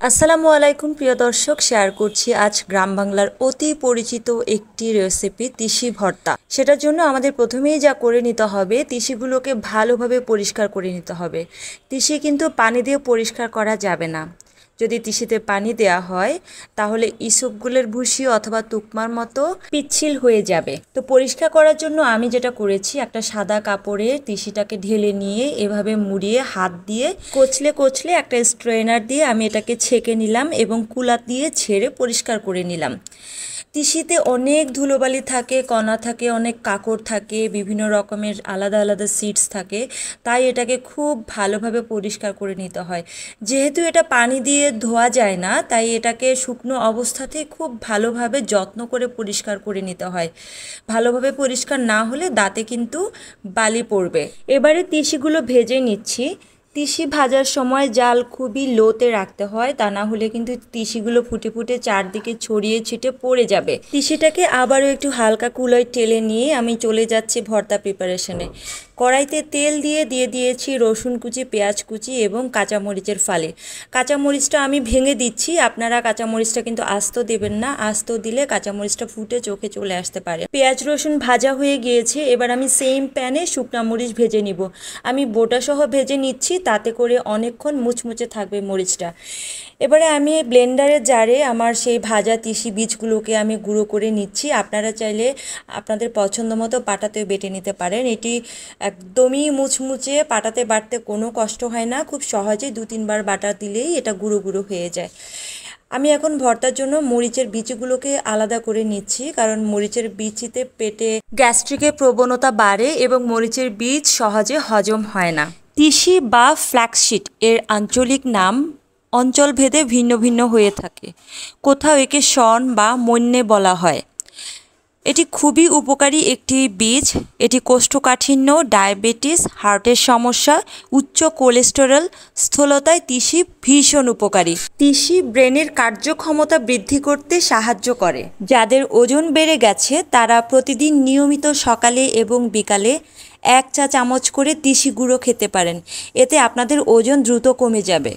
আসসালামু আলাইকুম প্রিয় দর্শক, শেয়ার করছি আজ গ্রাম বাংলার অতি পরিচিত একটি রেসিপি তিসি ভর্তা। সেটার জন্য আমাদের প্রথমেই যা করে নিতে হবে, তিসিগুলোকে ভালোভাবে পরিষ্কার করে নিতে হবে। তিসি কিন্তু পানি দিয়ে পরিষ্কার করা যাবে না। যদি তিসিতে পানি দেয়া হয় তাহলে ইসবগুলের ভুসি অথবা তুকমার মতো পিচ্ছিল হয়ে যাবে। তো পরিষ্কার করার জন্য আমি যেটা করেছি, একটা সাদা কাপড়ে তিসিটাকে ঢেলে নিয়ে এভাবে মুড়িয়ে হাত দিয়ে কচলে কচলে একটা স্ট্রেনার দিয়ে আমি এটাকে ছেঁকে নিলাম এবং কুলা দিয়ে ঝেড়ে পরিষ্কার করে নিলাম। তিসিতে অনেক ধুলোবালি থাকে, কণা থাকে, অনেক কাঁকড় থাকে, বিভিন্ন রকমের আলাদা আলাদা সিডস থাকে, তাই এটাকে খুব ভালোভাবে পরিষ্কার করে নিতে হয়। যেহেতু এটা পানি দিয়ে ধোয়া যায় না, তাই এটাকে শুকনো অবস্থাতেই খুব ভালোভাবে যত্ন করে পরিষ্কার করে নিতে হয়। ভালোভাবে পরিষ্কার না হলে দাঁতে কিন্তু বালি পড়বে। এবারে তিসিগুলো ভেজে নিচ্ছি। তিসি ভাজার সময় জাল খুবই লোতে রাখতে হয়, তা না হলে কিন্তু তিসিগুলো ফুটে ফুটে চারদিকে ছড়িয়ে ছিটে পড়ে যাবে। তিসিটাকে আবারও একটু হালকা কুলোয় টেলে নিয়ে আমি চলে যাচ্ছি ভর্তা প্রিপারেশনে। কড়াইতে তেল দিয়ে দিয়েছি রসুন কুচি, পেঁয়াজ কুচি এবং কাঁচামরিচের ফালি। কাঁচামরিচটা আমি ভেঙে দিচ্ছি, আপনারা কাঁচামরিচটা কিন্তু আস্ত দেবেন না, আস্ত দিলে কাঁচামরিচটা ফুটে চোখে চলে আসতে পারে। পেঁয়াজ রসুন ভাজা হয়ে গিয়েছে, এবার আমি সেম প্যানে শুকনা মরিচ ভেজে নিব। আমি বোটাসহ ভেজে নিচ্ছি, তাতে করে অনেকক্ষণ মুচমুচে থাকবে মরিচটা। এবারে আমি ব্লেন্ডারের জারে আমার সেই ভাজা তিসি বীজগুলোকে আমি গুঁড়ো করে নিচ্ছি। আপনারা চাইলে আপনাদের পছন্দ মতো পাটাতে বেটে নিতে পারেন। এটি একদমই মুচমুচে, পাটাতে বাটতে কোনো কষ্ট হয় না, খুব সহজেই 2-3 বার বাটা দিলেই এটা গুঁড়ো গুঁড়ো হয়ে যায়। আমি এখন ভর্তার জন্য মরিচের বীজগুলোকে আলাদা করে নিচ্ছি, কারণ মরিচের বীজতে পেটে গ্যাস্ট্রিকের প্রবণতা বাড়ে এবং মরিচের বীজ সহজে হজম হয় না। তিসি বা ফ্ল্যাক্সিড এর আঞ্চলিক নাম অঞ্চলভেদে ভিন্ন ভিন্ন হয়ে থাকে। কোথাও একে শন বা মন্যে বলা হয়। এটি খুবই উপকারী একটি বীজ। এটি কোষ্ঠকাঠিন্য, ডায়াবেটিস, হার্টের সমস্যা, উচ্চ কোলেস্টেরল, স্থূলতায় তিসি ভীষণ উপকারী। তিসি ব্রেনের কার্যক্ষমতা বৃদ্ধি করতে সাহায্য করে। যাদের ওজন বেড়ে গেছে তারা প্রতিদিন নিয়মিত সকালে এবং বিকালে 1 চা চামচ করে তিসি গুঁড়ো খেতে পারেন। এতে আপনাদের ওজন দ্রুত কমে যাবে।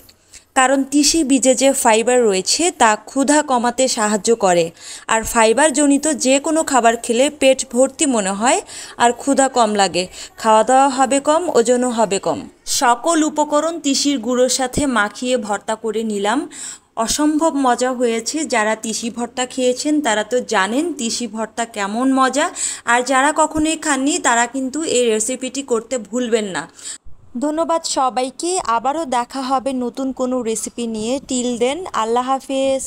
কারণ তিসি বীজে যে ফাইবার রয়েছে তা ক্ষুধা কমাতে সাহায্য করে। আর ফাইবারজনিত যে কোনো খাবার খেলে পেট ভর্তি মনে হয় আর ক্ষুধা কম লাগে, খাওয়া দাওয়া হবে কম, ওজনও হবে কম। সকল উপকরণ তিসির গুঁড়োর সাথে মাখিয়ে ভর্তা করে নিলাম। অসম্ভব মজা হয়েছে। যারা তিসি ভর্তা খেয়েছেন তারা তো জানেন তিসি ভর্তা কেমন মজা, আর যারা কখনোই খাননি তারা কিন্তু এই রেসিপিটি করতে ভুলবেন না। ধন্যবাদ সবাইকে। আবারও দেখা হবে নতুন কোনো রেসিপি নিয়ে। টিল দেন, আল্লাহ হাফেজ।